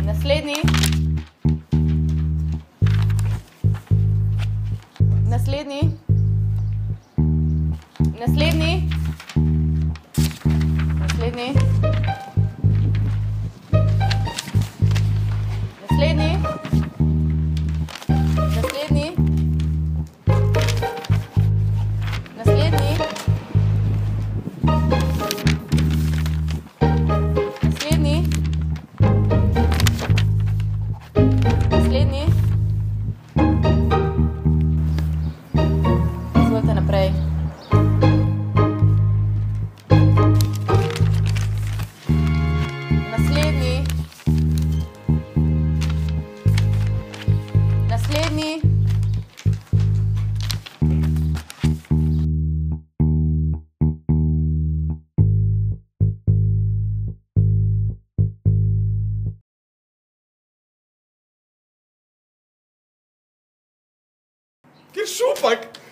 Naslednji. Naslednji. Naslednji. Naslednji. Naslednji. Naslednji. Naslednji. Naslednji. Naslednji. Izvolite naprej. Naslednji. Naslednji. كيف شوفك؟